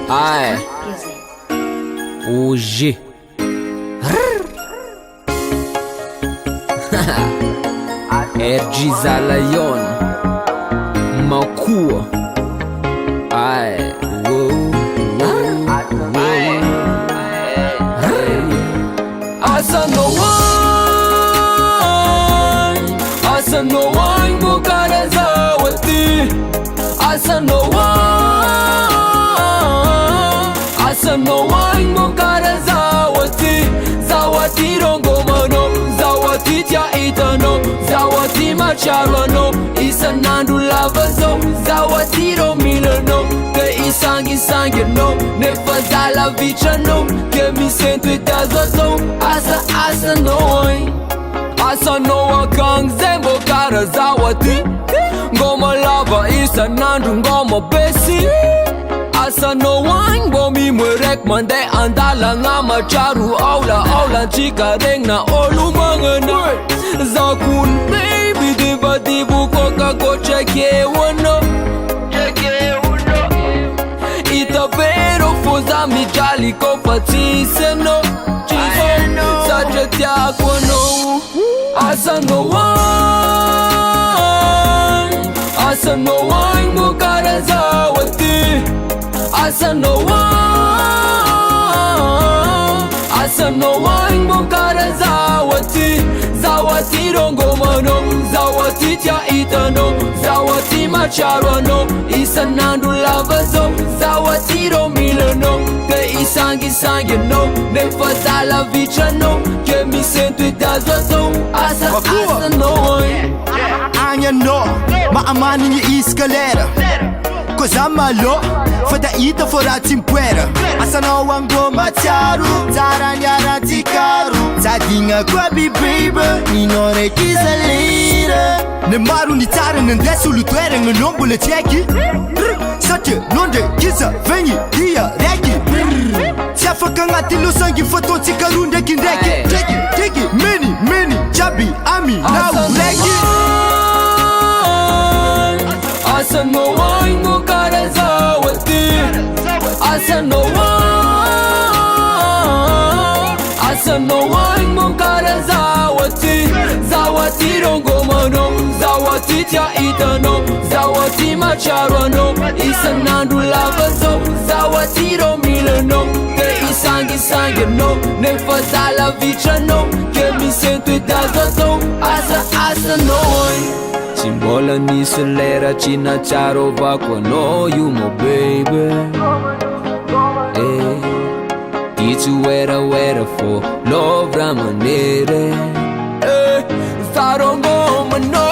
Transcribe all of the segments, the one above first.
Aye. Hoje RG Zalayon Makua. Aye. Asa no one bukara zawati. Asa no one bukara zawati. Zawati rongo mano, zawati tia itano, zawati macharano, isa nandu lavazo, zawati ro milano, ke isangi no, ne fazala vichano, ke mi sento itazozo, asa no akang zembo kara zawati, ngoma lava isa nandu ngoma besi. Asa no wine bomi mwerek mande andala nga macharu aula chika reng na olu mangana zakun baby diva dibu koka ko cheke wano ita pero foza mi jali ko fatise no saje tia kono. Asa no wine mukara zawati. Asa no one bukara zawati. Zawati rongo mano, zawati tia itano, zawati macharano, isa nandu lavazo, zawati ro milano, ke isangi no, ne fazala vichano, ke mi sento itazozo, asa no one. Anya no, ma amani ni escalera. Cosa malo, fada ita fora timpuera. Asa no wango macharu, taranya ratikaru. Zadinga kwabi baby, ni nore kizalira. Ne maru ni tara nendesu lutuere ngenombo le tieki. Sate nonde kiza venyi dia regi. Tiafaka ngati losangi foto tikarunde kindeki. Teki many chabi ami now regi. Asa no one bukara zawati. Asa no one bukara zawati. Zawati rongo mano, zawati tia itano, zawati macharano, isa nandu lavazo, zawati ro milano, ke isangi no, ne fazala vichano, ke mi sento itazozo, asa no one. Simbola ni selera china charo vako no you mo baby. Itu wera for love ramanere. Sarongo mano.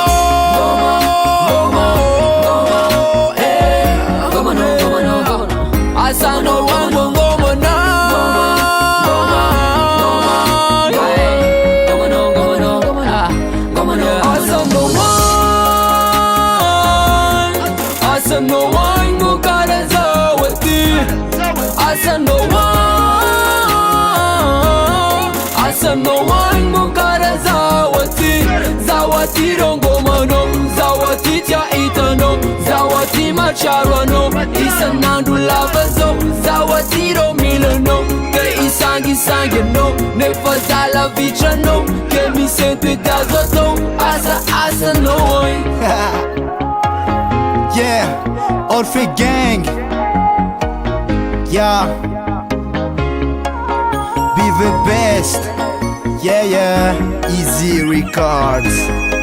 Asa no one Asa no one bukara zawati. Asa no one bukara zawati. Zawati rongo mano, zawati tia itano, zawati macharano, isa nandu lavazo, zawati ro milano, ke isangi no, ne fazala vichano, ke mi sento itazozo, asa no one. Yeah, Orphe Gang. Yeah, be the best. Yeah, Easy Records.